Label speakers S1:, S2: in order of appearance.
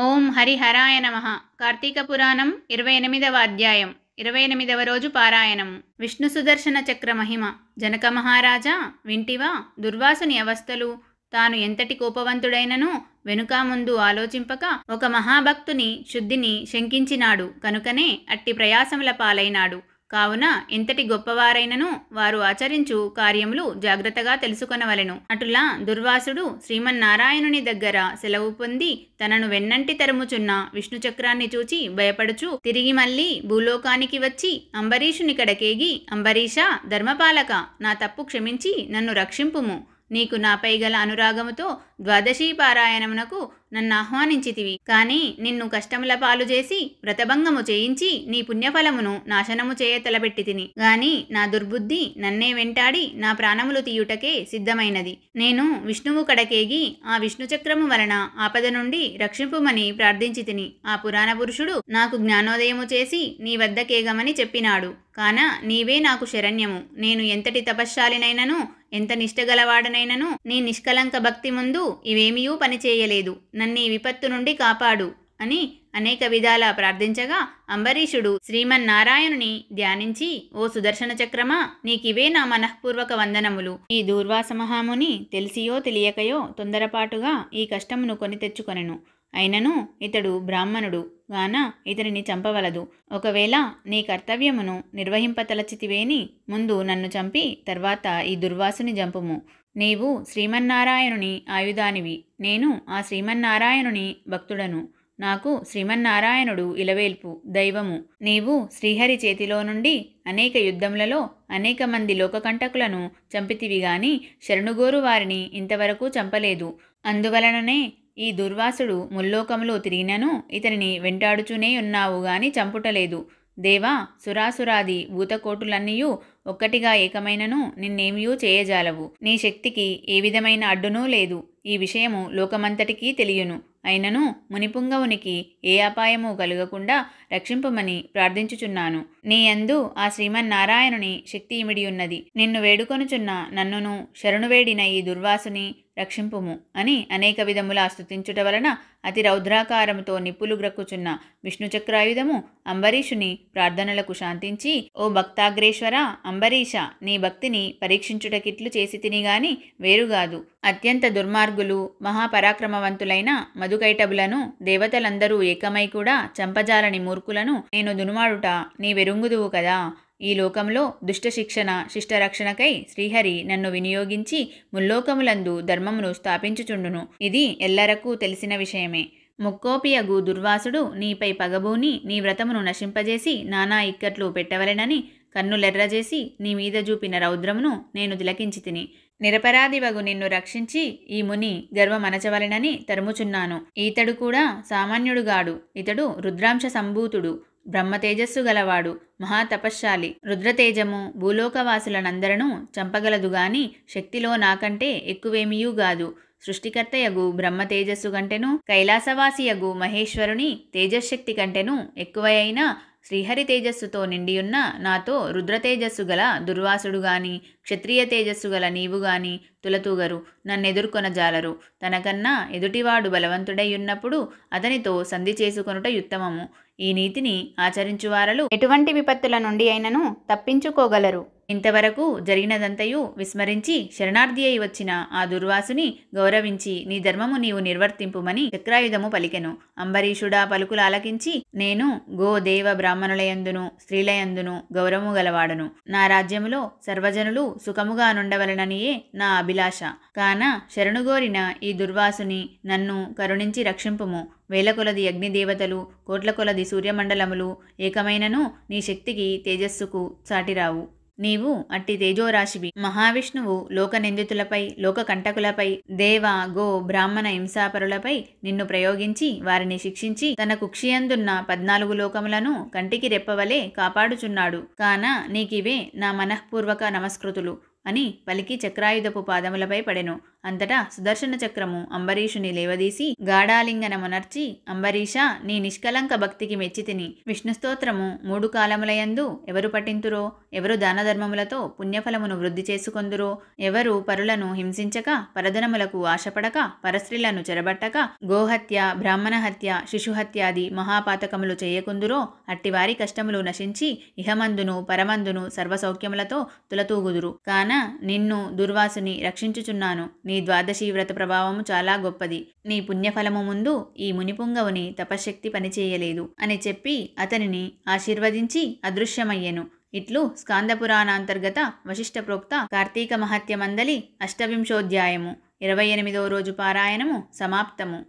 S1: ఓం హరిహరాయ నమః. కార్తీక పురాణం 28వ అధ్యాయం 28వ రోజు పారాయణం. విష్ణు సుదర్శన చక్ర మహిమ. జనక మహారాజా వింటివా? దుర్వాసుని అవస్థలు. తాను ఎంతటి కోపవంతుడైనను వెనుక ముందు ఆలోచింపక ఒక మహాభక్తుని శుద్ధిని శంకించినాడు కనుకనే అట్టి ప్రయాసముల పాలైనాడు. కావున ఎంతటి గొప్పవారైనను వారు ఆచరించు కార్యములు జాగ్రత్తగా తెలుసుకొనవలెను. అటులా దుర్వాసుడు శ్రీమన్నారాయణుని దగ్గర సెలవు పొంది తనను వెన్నంటి తరుముచున్న విష్ణుచక్రాన్ని చూచి భయపడుచు తిరిగి మళ్ళీ భూలోకానికి వచ్చి అంబరీషుని కడకేగి, అంబరీషా, ధర్మపాలక, నా తప్పు క్షమించి నన్ను రక్షింపుము. నీకు నాపై గల అనురాగముతో ద్వాదశీ పారాయణమునకు నన్ను ఆహ్వానించితివి. కాని నిన్ను కష్టముల పాలు చేసి వ్రతభంగము చేయించి నీ పుణ్యఫలమును నాశనము చేయ తలబెట్టి తిని. గాని నా దుర్బుద్ధి నన్నే వెంటాడి నా ప్రాణములు తీయుటకే సిద్ధమైనది. నేను విష్ణువు కడకేగి ఆ విష్ణుచక్రము వలన ఆపద నుండి రక్షింపుమని ప్రార్థించి తిని. ఆ పురాణ పురుషుడు నాకు జ్ఞానోదయము చేసి నీ వద్దకేగమని చెప్పినాడు. కాన నీవే నాకు శరణ్యము. నేను ఎంతటి తపశ్శాలినైనను ఎంత నిష్టగలవాడనైనను నీ నిష్కలంక భక్తి ముందు ఇవేమియూ పనిచేయలేదు. నన్నీ విపత్తు నుండి కాపాడు అని అనేక విధాల ప్రార్థించగా అంబరీషుడు శ్రీమన్నారాయణుని ధ్యానించి, ఓ సుదర్శన చక్రమా, నీకివే నా మనఃపూర్వక వందనములు. ఈ దూర్వాస మహాముని తెలిసియో తెలియకయో తొందరపాటుగా ఈ కష్టమును కొని తెచ్చుకొనెను. అయినను ఇతడు బ్రాహ్మణుడు గాన ఇతనిని చంపవలదు. ఒకవేళ నీ కర్తవ్యమును నిర్వహింపతలచితివేని ముందు నన్ను చంపి తర్వాత ఈ దుర్వాసుని జంపుము. నీవు శ్రీమన్నారాయణుని ఆయుధానివి. నేను ఆ శ్రీమన్నారాయణుని భక్తుడను. నాకు శ్రీమన్నారాయణుడు ఇలవేల్పు దైవము. నీవు శ్రీహరి చేతిలో నుండి అనేక యుద్ధములలో అనేక మంది లోకకంటకులను చంపితివి గాని శరణుగోరు వారిని ఇంతవరకు చంపలేదు. అందువలననే ఈ దుర్వాసుడు ముల్లోకములు తిరిగినను ఇతనిని వెంటాడుచూనే ఉన్నావు గాని చంపుటలేదు. దేవా, సురాసురాది భూతకోటులన్నీయూ ఒక్కటిగా ఏకమైనను నిన్నేమియూ చేయజాలవు. నీ శక్తికి ఏ విధమైన అడ్డునూ లేదు. ఈ విషయము లోకమంతటికీ తెలియను. అయినను మునిపుంగవునికి ఏ అపాయము కలుగకుండా రక్షింపమని ప్రార్థించుచున్నాను. నీ యందు ఆ శ్రీమన్నారాయణుని శక్తి ఇమిడియున్నది. నిన్ను వేడుకొనుచున్న నన్నును శరణు వేడిన ఈ దుర్వాసుని రక్షింపుము అని అనేక విధములా స్తుతించుట వలన అతి రౌద్రాకారముతో నిప్పులు గ్రక్కుచున్న విష్ణుచక్రాయుధము అంబరీషుని ప్రార్థనలకు శాంతించి, ఓ భక్తాగ్రేశ్వర అంబరీష, నీ భక్తిని పరీక్షించుటకిట్లు చేసి తినిగాని వేరుగాదు. అత్యంత దుర్మార్గులు మహాపరాక్రమవంతులైన మధుకైటబులను దేవతలందరూ ఏకమై కూడా చంపజాలని మూర్ఖులను నేను దునుమాడుట నీ వెరుంగుదువు కదా. ఈ లోకంలో దుష్ట శిక్షణ శిష్టరక్షణకై శ్రీహరి నన్ను వినియోగించి ముల్లోకములందు ధర్మమును స్థాపించుచుండును. ఇది ఎల్లరకు తెలిసిన విషయమే. ముక్కోపియగు దుర్వాసుడు నీపై పగబూని నీ వ్రతమును నశింపజేసి నానా ఇక్కట్లు పెట్టవలెనని కన్నులెర్రజేసి నీ మీద చూపిన రౌద్రమును నేను తిలకించి తిని. నిరపరాధివగు నిన్ను రక్షించి ఈ ముని గర్వమనచవలెనని తరుముచున్నాను. ఈతడు కూడా సామాన్యుడుగాడు. ఇతడు రుద్రాంశ సంభూతుడు, బ్రహ్మతేజస్సు గలవాడు, మహాతపశ్శాలి. రుద్రతేజము భూలోకవాసులనందరను చంపగలదుగాని శక్తిలో నాకంటే ఎక్కువేమియూగాదు. సృష్టికర్తయగు బ్రహ్మతేజస్సు కంటెను కైలాసవాసియగు మహేశ్వరుని తేజశక్తి కంటెను ఎక్కువైన శ్రీహరి తేజస్సుతో నిండియున్న నాతో రుద్రతేజస్సు గల దుర్వాసుడు గాని క్షత్రియ తేజస్సు గల నీవు గాని తులతూగరు, నన్నెదుర్కొనజాలరు. తనకన్నా ఎదుటివాడు బలవంతుడైయున్నప్పుడు అతనితో సంధి చేసుకొనుట యుత్తమము. ఈ నీతిని ఆచరించువారలు ఎటువంటి విపత్తుల నుండి అయినను తప్పించుకోగలరు. ఇంతవరకు జరిగినదంతయు విస్మరించి శరణార్థి అయి వచ్చిన ఆ దుర్వాసుని గౌరవించి నీ ధర్మము నీవు నిర్వర్తింపుమని చక్రాయుధము పలికెను. అంబరీషుడా పలుకులు ఆలకించి, నేను గో దేవ బ్రాహ్మణులయందును స్త్రీలయందును గౌరవము గలవాడను. నా రాజ్యములో సర్వజనులు సుఖముగా నుండవలననియే నా అభిలాష. కాన శరణుగోరిన ఈ దుర్వాసుని నన్ను కరుణించి రక్షింపుము. వేల కొలది అగ్నిదేవతలు కోట్ల కొలది సూర్యమండలములు ఏకమైనను నీ శక్తికి తేజస్సుకు సాటిరావు. నీవు అట్టి తేజోరాశివి. మహావిష్ణువు లోక నిందితులపై లోక కంటకులపై దేవ గో బ్రాహ్మణ హింసాపరులపై నిన్ను ప్రయోగించి వారిని శిక్షించి తన కుక్షియందున్న 14 లోకములను కంటికి రెప్పవలే కాపాడుచున్నాడు. కాన నీకివే నా మనఃపూర్వక నమస్కృతులు అని పలికి చక్రాయుధపు పాదములపై పడెను. అంతటా సుదర్శన చక్రము అంబరీషుని లేవదీసి గాఢాలింగనమునర్చి, అంబరీష, నీ నిష్కలంక భక్తికి మెచ్చితిని. విష్ణు స్తోత్రము 3 కాలములయందు ఎవరు పఠింతురో, ఎవరు దానధర్మములతో పుణ్యఫలమును వృద్ధి చేసుకొందురో, ఎవరు పరులను హింసించక, పరధనములకు ఆశపడక, పరస్త్రీలను చెరబట్టక, గోహత్య, బ్రాహ్మణ హత్య, శిశుహత్యాది మహాపాతకములు చేయకుందురో, అట్టివారి కష్టములు నశించి ఇహమందును పరమందును సర్వసౌఖ్యములతో తులతూగుదురు. కాన నిన్ను దుర్వాసుని రక్షించుచున్నాను. నీ ద్వాదశీ వ్రత ప్రభావము చాలా గొప్పది. నీ పుణ్యఫలము ముందు ఈ మునిపుంగవుని తపశ్శక్తి పనిచేయలేదు అని చెప్పి అతనిని ఆశీర్వదించి అదృశ్యమయ్యెను. ఇట్లు స్కాందపురాణాంతర్గత వశిష్ఠ ప్రోక్త కార్తీక మహత్యమందలి 28వ రోజు పారాయణము సమాప్తము.